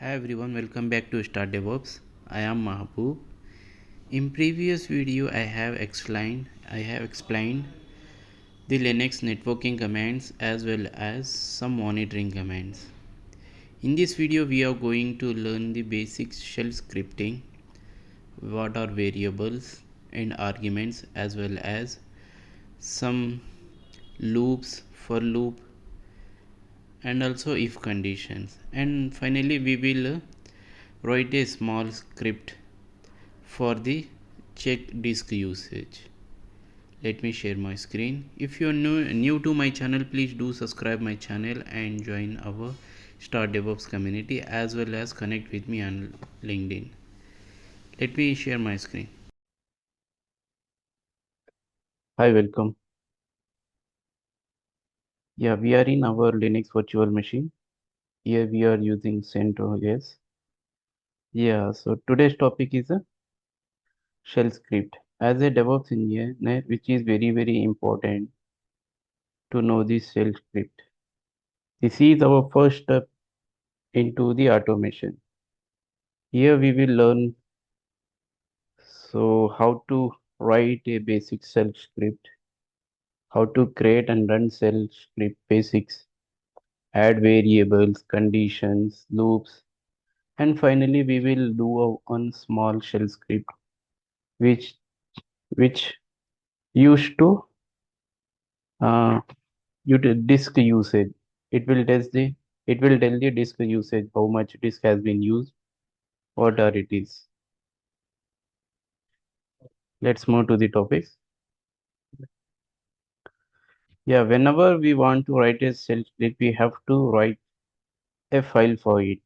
Hi everyone, welcome back to StartDevOps. I am Mahbub. In previous video I have explained the Linux networking commands as well as some monitoring commands. In this video we are going to learn the basic shell scripting, what are variables and arguments, as well as some loops, for loop, and also if conditions. And finally we will write a small script for the check disk usage. Let me share my screen. If you are new to my channel, please do subscribe my channel and join our Start DevOps community, as well as connect with me on LinkedIn. Let me share my screen. Hi, welcome. Yeah, we are in our Linux virtual machine. Here we are using CentOS. Yeah, so today's topic is a shell script. As a DevOps engineer, which is very important to know this shell script. This is our first step into the automation. Here we will learn how to write a basic shell script, how to create and run shell script basics, add variables, conditions, loops, and finally we will do one small shell script which which used to uh, disk usage. It will test the it will tell the disk usage, how much disk has been used, what are it is. Let's move to the topics. Yeah, whenever we want to write a shell script, we have to write a file for it.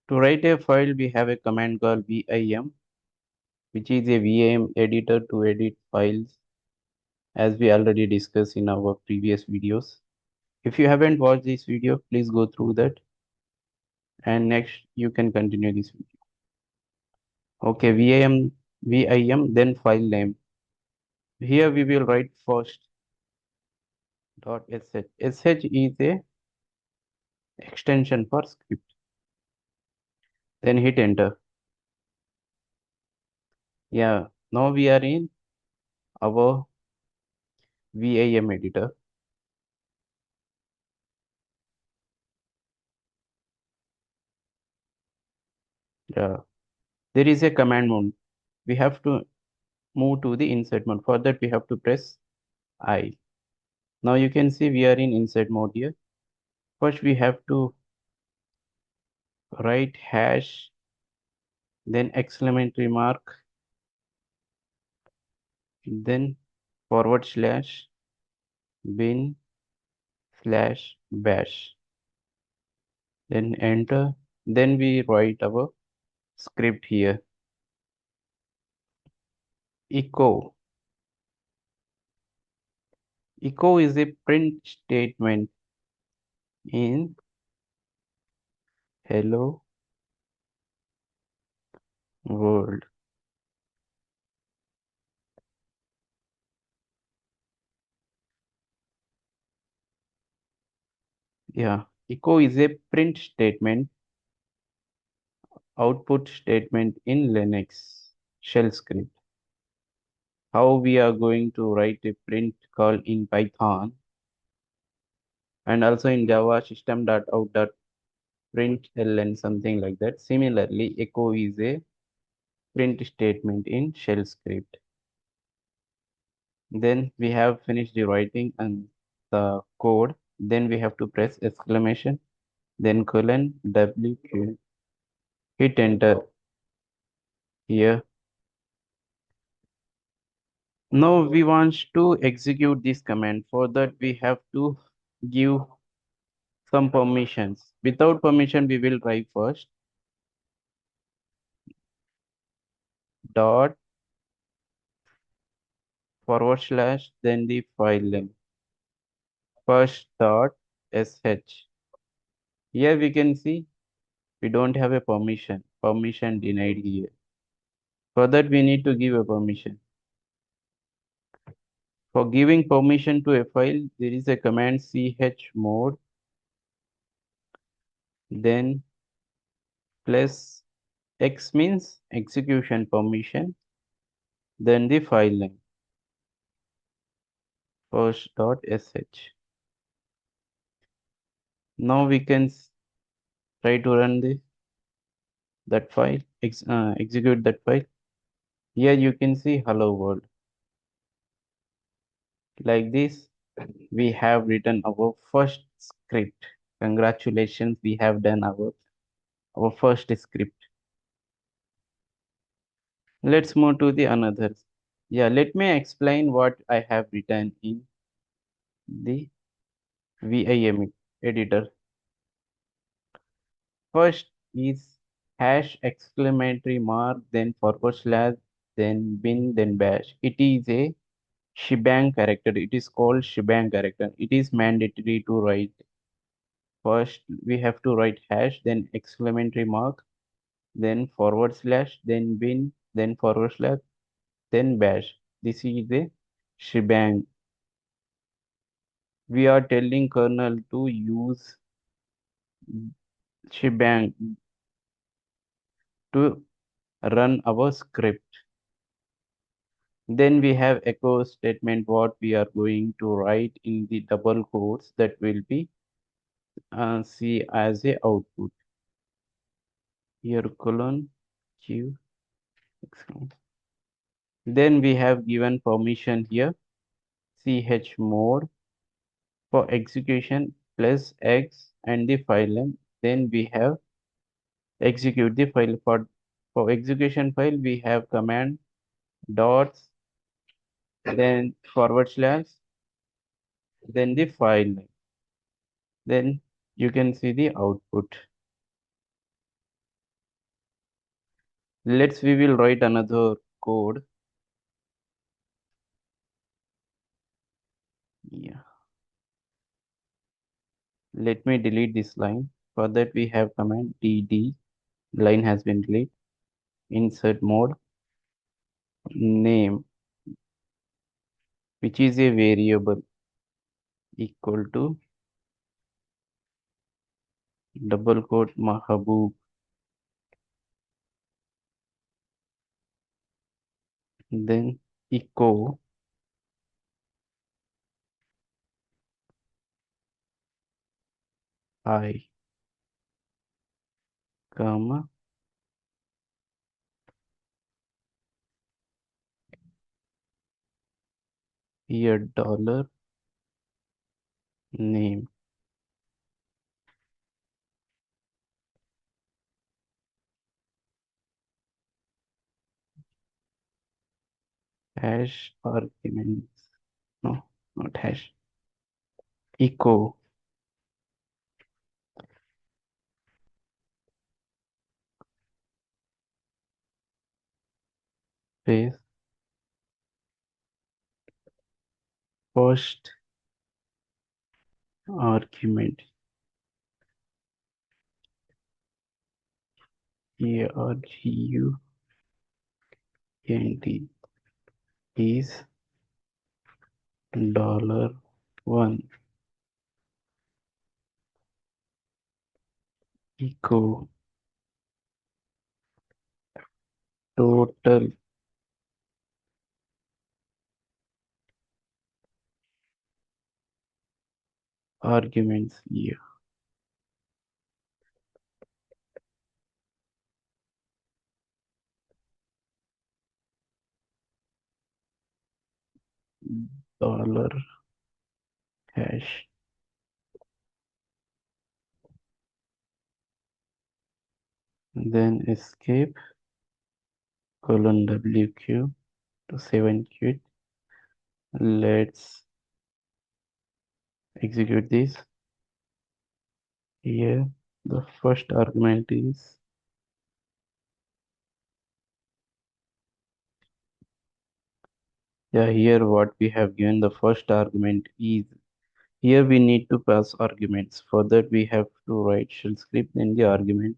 To write a file, we have a command called vim, which is a VM editor to edit files, as we already discussed in our previous videos. If you haven't watched this video, please go through that, and next you can continue this video. Okay, vim, then file name. Here we will write first .sh. Sh is a extension for script. Then hit enter. Yeah, now we are in our vim editor. Yeah, there is a command mode. We have to move to the insert mode. For that, we have to press I. Now you can see we are in insert mode here. First, we have to write hash, then exclamatory mark, then forward slash bin slash bash. Then enter. Then we write our script here. Echo. Echo is a print statement in hello world. Yeah, echo is a print statement, output statement in Linux shell script. How we are going to write a print call in Python, and also in Java system.out.println, something like that. Similarly, echo is a print statement in shell script. Then we have finished the writing and the code. Then we have to press exclamation, then colon WQ, hit enter here. Now we want to execute this command. For that, we have to give some permissions. Without permission, we will try first dot forward slash, then the file name first dot sh. Here we can see we don't have a permission. Permission denied here. For that, we need to give a permission. For giving permission to a file, there is a command chmod, then plus X means execution permission, then the file name first.sh. Now we can try to run that file, execute that file. Here you can see hello world. Like this, we have written our first script. Congratulations, we have done our first script. Let's move to the another. Yeah, let me explain what I have written in the VIM editor. First is hash exclamatory mark, then forward slash, then bin, then bash. It is a shebang character. It is called shebang character. It is mandatory to write. First, we have to write hash, then exclamatory mark, then forward slash, then bin, then forward slash, then bash. This is the shebang. We are telling kernel to use shebang to run our script. Then we have echo statement, what we are going to write in the double quotes that will be see as a output. Here colon q. Then we have given permission here chmod for execution plus x and the file name. Then we have execute the file. For execution file we have command dots, then forward slash, then the file name. Then you can see the output. We will write another code. Yeah, let me delete this line. For that we have command dd, line has been deleted, insert mode, name, which is a variable, equal to double quote Mahabub, then echo I, comma, here dollar name. Hash arguments, no, not hash, echo space first argument, argument is $1, echo total arguments here, dollar hash, then escape colon wq to 7 quit. Let's execute this. Here the first argument is here what we have given, the first argument is, here we need to pass arguments. For that we have to write shell script in the argument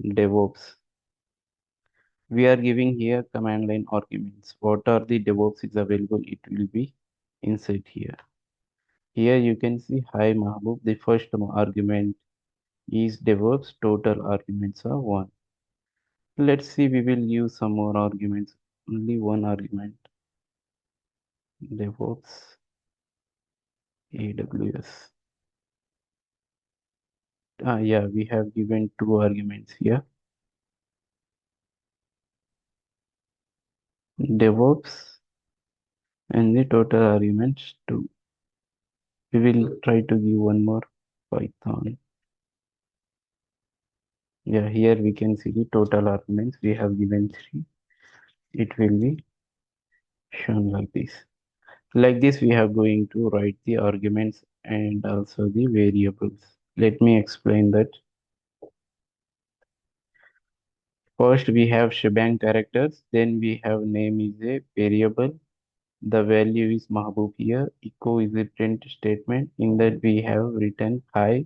DevOps. We are giving here command line arguments. What are the DevOps is available, it will be inside here. Here you can see hi Mahbub, the first argument is DevOps total arguments are 1. Let's see, we will use some more arguments. Only one argument. DevOps AWS. Yeah, we have given two arguments here. DevOps and the total arguments 2. We will try to give one more Python. Yeah, here we can see the total arguments. We have given 3. It will be shown like this. Like this, we are going to write the arguments and also the variables. Let me explain that. First, we have shebang characters. Then we have name is a variable. The value is Mahbub here. Echo is a print statement. In that we have written hi.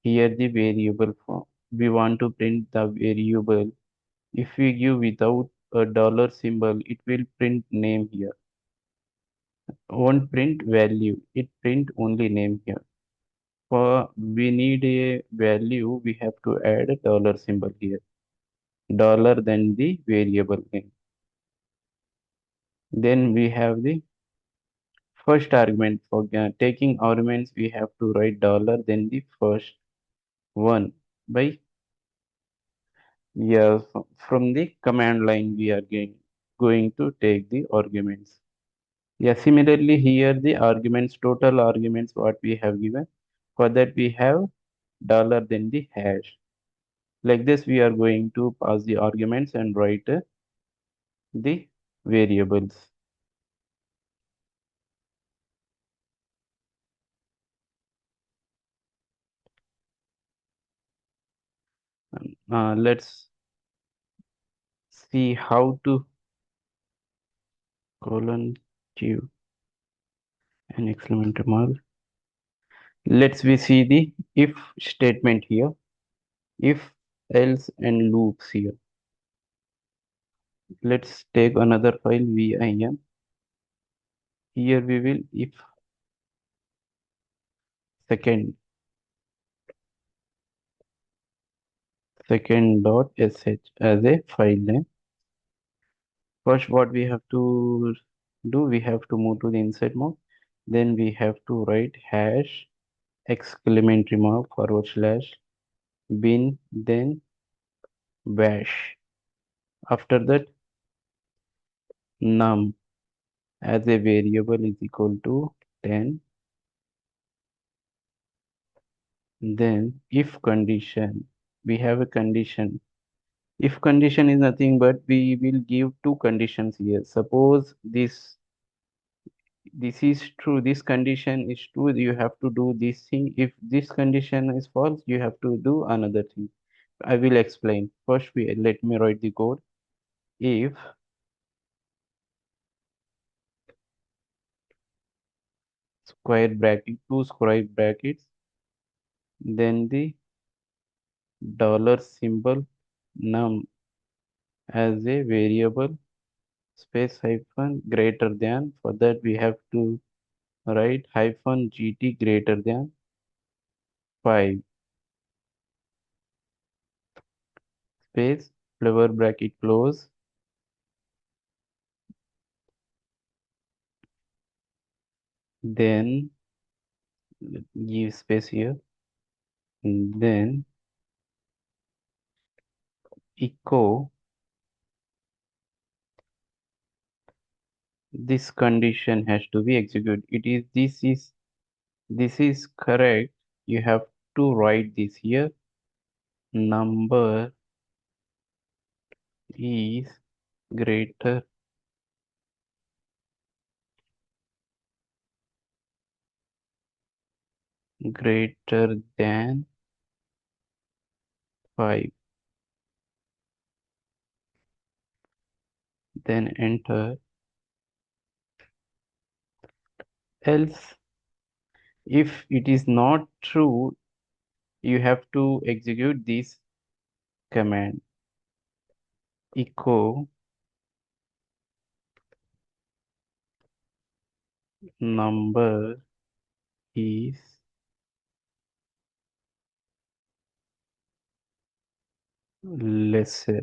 Here the variable form. We want to print the variable. If we give without a dollar symbol, it will print name here. Won't print value. It print only name here. For we need a value, we have to add a dollar symbol here. Dollar then the variable name. Then we have the first argument. For taking arguments, we have to write dollar then the first one by, yeah, from the command line we are going to take the arguments. Yeah, similarly here the arguments, total arguments what we have given. For that we have dollar then the hash. Like this we are going to pass the arguments and write the variables. Let's see how to colon q and exclamation mark. Let's we see the if statement here, if else and loops here. Let's take another file vim. Here we will if second second.sh as a file name. First, what we have to do, we have to move to the inside mode. Then we have to write hash exclamatory mark forward slash bin then bash. After that, num as a variable is equal to 10. Then if condition, we have a condition. If condition is nothing but we will give two conditions here. Suppose this is true, this condition is true, you have to do this thing. If this condition is false, you have to do another thing. I will explain. First, let me write the code. If square bracket, two square brackets, then the dollar symbol num as a variable space hyphen greater than. For that, we have to write hyphen gt greater than 5 space flower bracket close. Then give space here. And then echo this condition has to be executed. This is correct. You have to write this here. Number is greater greater than 5. Then enter. Else, if it is not true, you have to execute this command. Echo number is lesser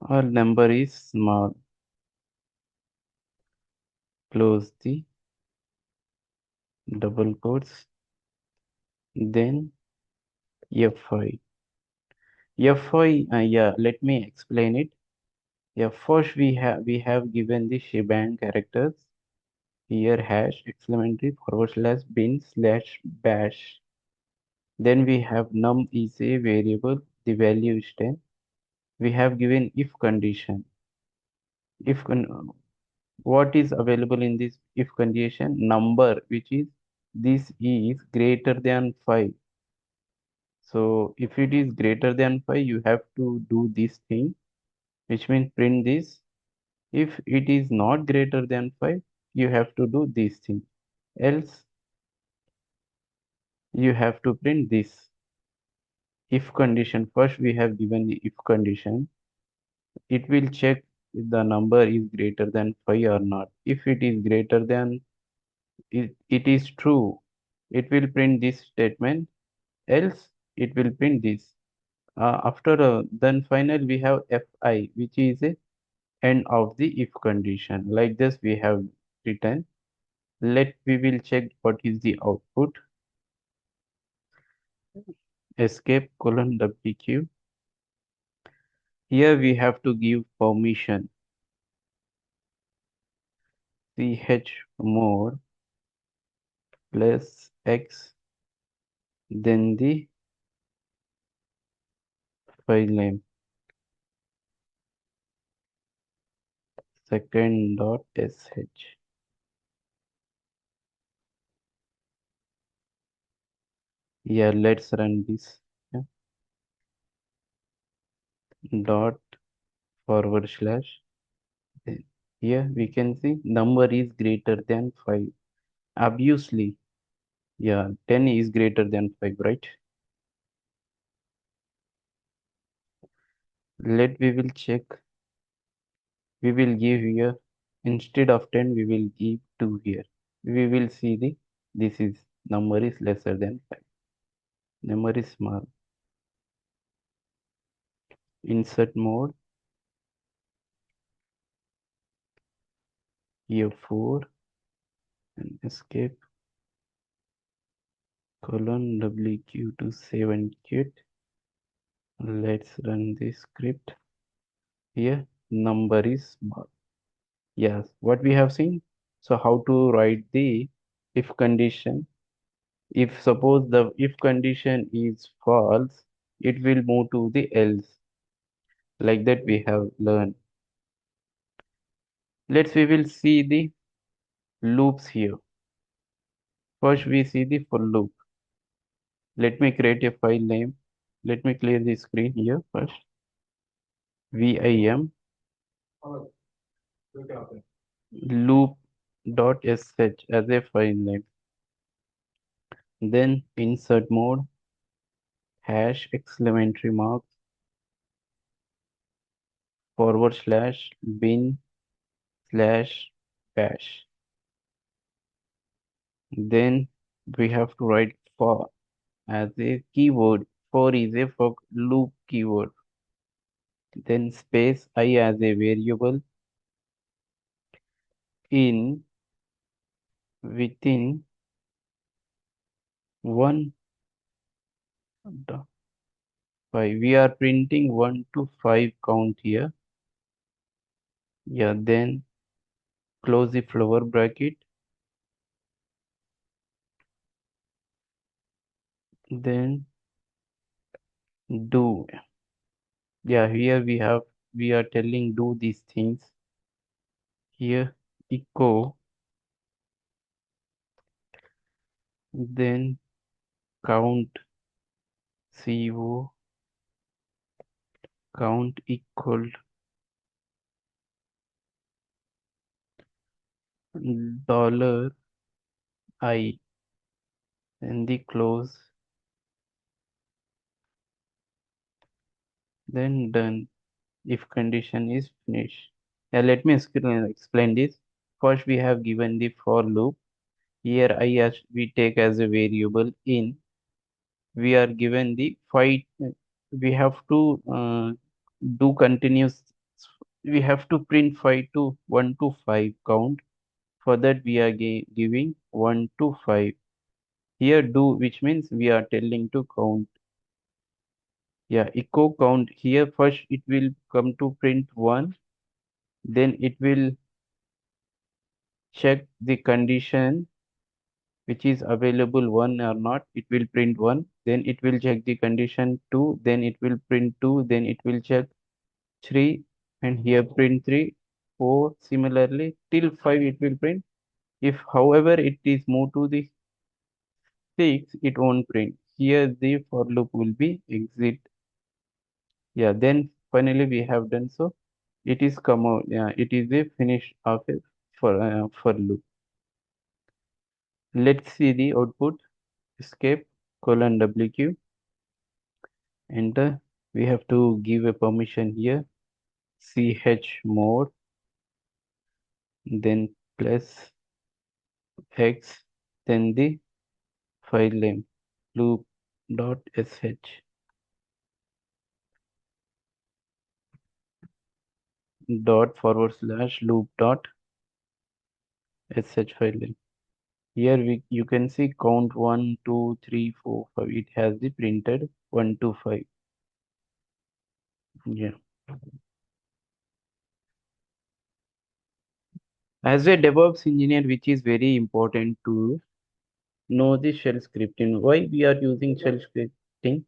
or number is small, close the double quotes, then F5. F5, yeah, let me explain it. Yeah, first we have given the shebang characters here hash exclamatory forward slash bin slash bash. Then we have num is a variable, the value is 10. We have given if condition. If con what is available in this if condition? Number, which is this is greater than 5. So if it is greater than 5, you have to do this thing, which means print this. If it is not greater than 5, you have to do this thing. Else, you have to print this. If condition, first we have given the if condition. It will check if the number is greater than 5 or not. If it is greater than, it is true, it will print this statement. Else, it will print this. After then final we have fi, which is a end of the if condition. Like this we have written. We will check what is the output. Escape colon wq. Here we have to give permission chmod plus x, then the file name second.sh. Yeah, let's run this. Yeah. Dot forward slash. Then here we can see number is greater than 5. Obviously, yeah, 10 is greater than 5, right? We will check. We will give here, instead of 10, we will give 2 here. We will see this is number is lesser than 5. Number is small. Insert mode, F4, and escape colon WQ to save and quit. Let's run this script. Here, number is small. Yes, what we have seen. So how to write the if condition? If suppose the if condition is false, it will move to the else. Like that we have learned. We will see the loops here. First we see the for loop. Let me create a file name. Let me clear the screen here first. Vim loop.sh as a file name. Then insert mode hash exclamatory mark forward slash bin slash bash. Then we have to write for as a keyword. For is a for loop keyword. Then space I as a variable in within 1 dot 5. We are printing 1 to 5 count here. Yeah, then close the flower bracket. Then do. Yeah, here we are telling do these things. Here echo, then count co count equal dollar I, and the close, then done if condition is finished. Yeah, let me explain this. First we have given the for loop. Here I as we take as a variable in. We are given the 5. We have to do continuous. We have to print 5 to 1 to 5 count. For that we are giving 1 to 5. Here do, which means we are telling to count. Yeah, echo count. Here first it will come to print 1, then it will check the condition which is available 1 or not. It will print 1, then it will check the condition 2, then it will print 2, then it will check 3, and here print 3, 4, similarly till 5 it will print. If however it is moved to the 6, it won't print. Here the for loop will be exit. Yeah, then finally we have done so. It is come out. Yeah, it is a finish of a for loop. Let's see the output. Escape colon WQ. Enter. We have to give a permission here. chmod, then plus x, then the file name loop.sh dot forward slash loop dot sh file name. Here you can see count 1, 2, 3, 4, 5. It has the printed 1 to 5. Yeah. As a DevOps engineer, which is very important to know the shell scripting. Why we are using shell scripting?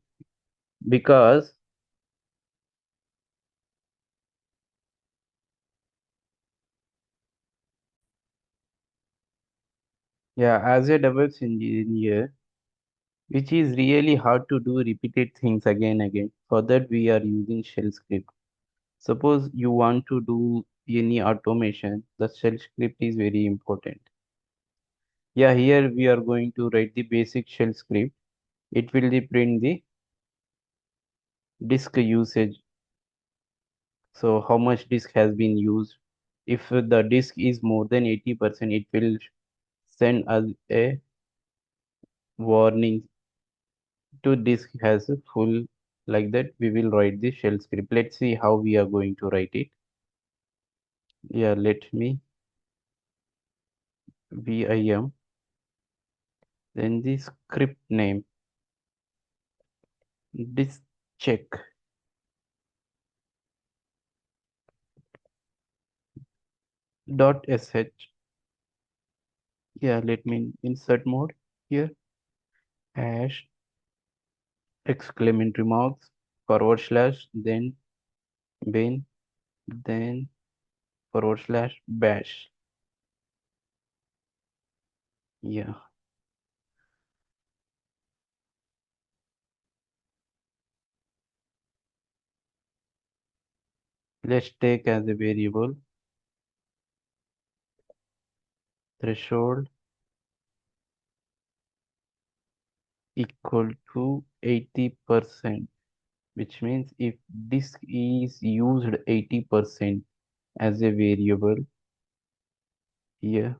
Because yeah, as a DevOps engineer, which is really hard to do repeated things again and again. For that, we are using shell script. Suppose you want to do any automation, the shell script is very important. Yeah, here we are going to write the basic shell script. It will print the disk usage. So how much disk has been used. If the disk is more than 80%, it will send us a warning to disk has a full. Like that we will write the shell script. Let's see how we are going to write it. Yeah, let me vim, then the script name disk check dot sh. Yeah, let me insert mode here, hash exclamatory marks forward slash, then bin, then forward slash bash. Yeah, let's take as a variable threshold equal to 80%, which means if disk is used 80% as a variable. Here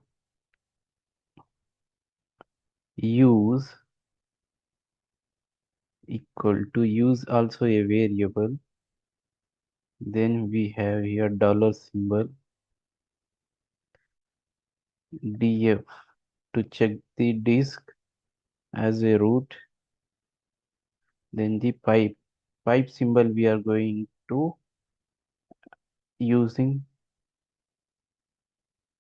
use equal to use also a variable, then we have here dollar symbol df to check the disk as a root, then the pipe symbol we are going to using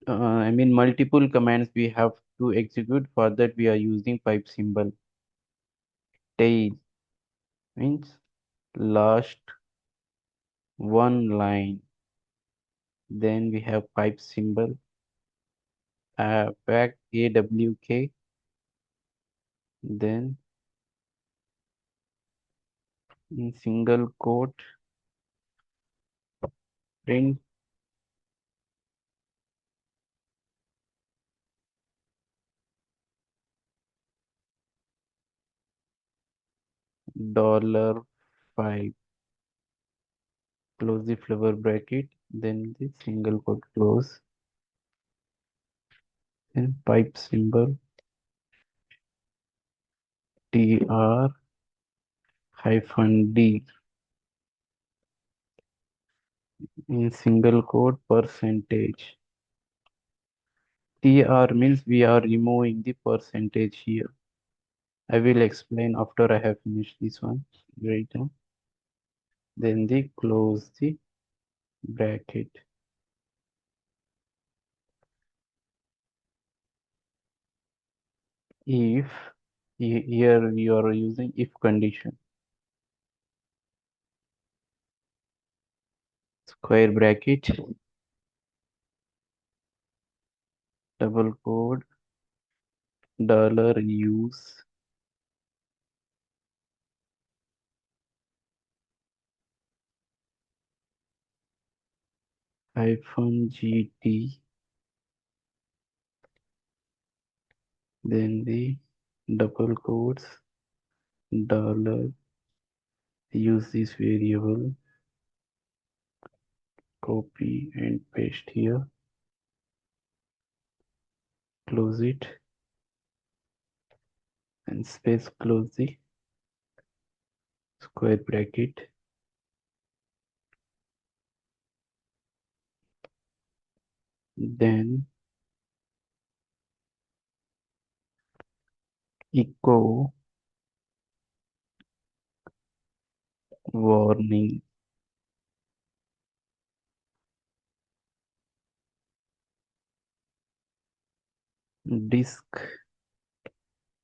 I mean multiple commands we have to execute. For that we are using pipe symbol. Tail means last one line, then we have pipe symbol back awk, then in single quote print dollar five, close the flavor bracket, then the single quote close, then pipe symbol tr hyphen d in single quote percentage. Tr means we are removing the percentage here. I will explain after I have finished this one. Right now. Then they close the bracket. If here you are using if condition. Square bracket, double quote, dollar use hyphen gt, then the double quotes, dollar use this variable, copy and paste here, close it, and space close the square bracket. Then echo warning. Disk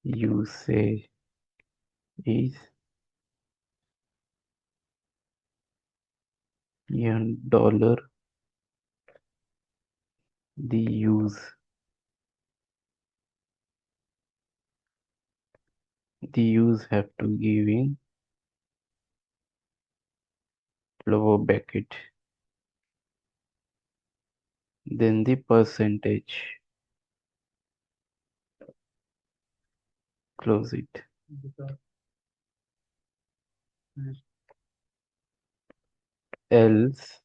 usage is $, the use have to give in lower bracket, then the percentage, close it. Else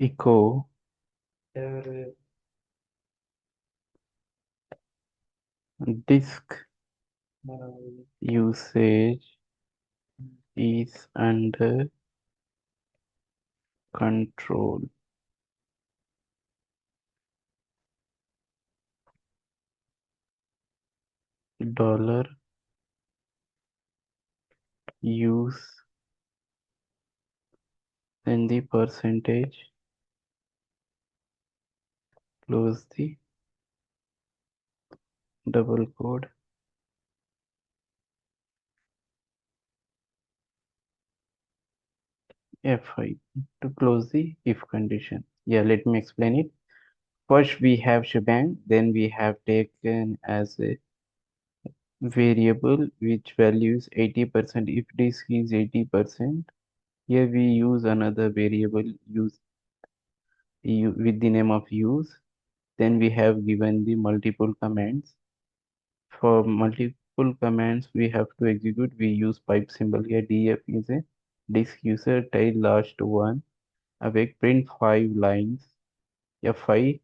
echo disk usage is under control. Dollar use, then the percentage, close the double quote, F5 to close the if condition. Yeah, let me explain it. First we have shebang, then we have taken as a variable which values 80%. If disk is 80%, here we use another variable use with the name of use. Then we have given the multiple commands. For multiple commands we have to execute, we use pipe symbol here. Df is a disk user tail last one awake, print 5 lines. F5,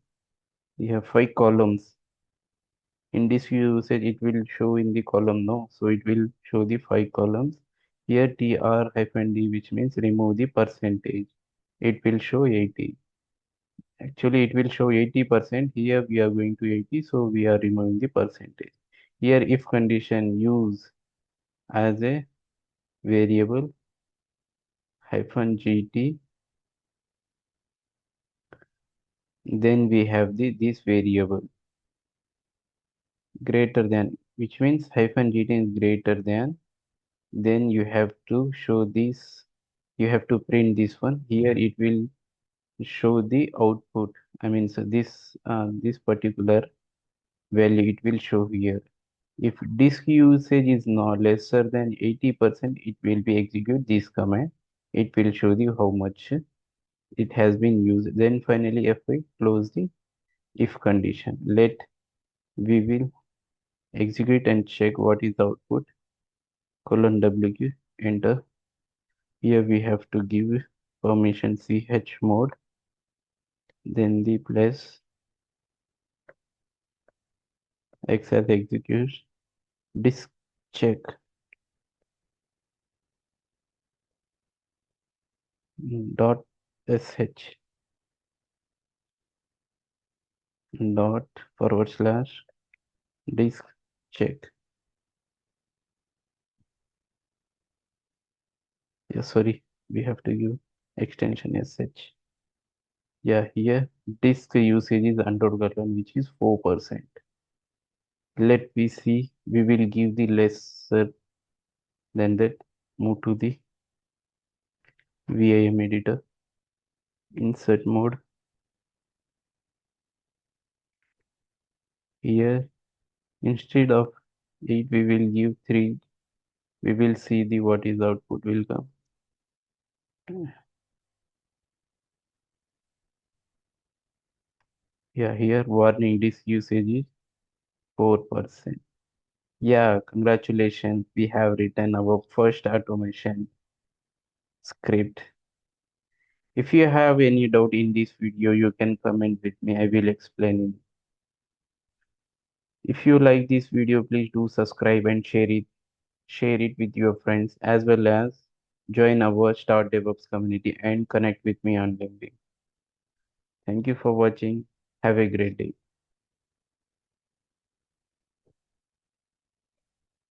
we have 5 columns. In this usage it will show in the column, no, so it will show the 5 columns. Here tr-d, which means remove the percentage, it will show 80. Actually it will show 80%, here we are going to 80, so we are removing the percentage. Here if condition use as a variable hyphen gt, then we have this variable greater than, which means hyphen gt is greater than, then you have to show this, you have to print this one. Here it will show the output, I mean, so this particular value it will show here. If disk usage is not lesser than 80%, it will be execute this command, it will show you how much it has been used. Then finally F5 close the if condition. We will execute and check what is the output. Colon W, enter. Here we have to give permission ch mode, then the plus X as executes disk check dot sh dot forward slash disk check. Yeah, sorry, we have to give extension sh. Yeah, here disk usage is untotaled, which is 4%. Let me see, we will give the lesser than that. Move to the VIM editor, insert mode. Here, instead of 8, we will give 3. We will see the what is output will come. Yeah, here warning disk usage is 4%. Yeah, congratulations. We have written our first automation script. If you have any doubt in this video, you can comment with me. I will explain it. If you like this video, please do subscribe and share it. Share it with your friends as well as join our Start DevOps community and connect with me on LinkedIn. Thank you for watching. Have a great day.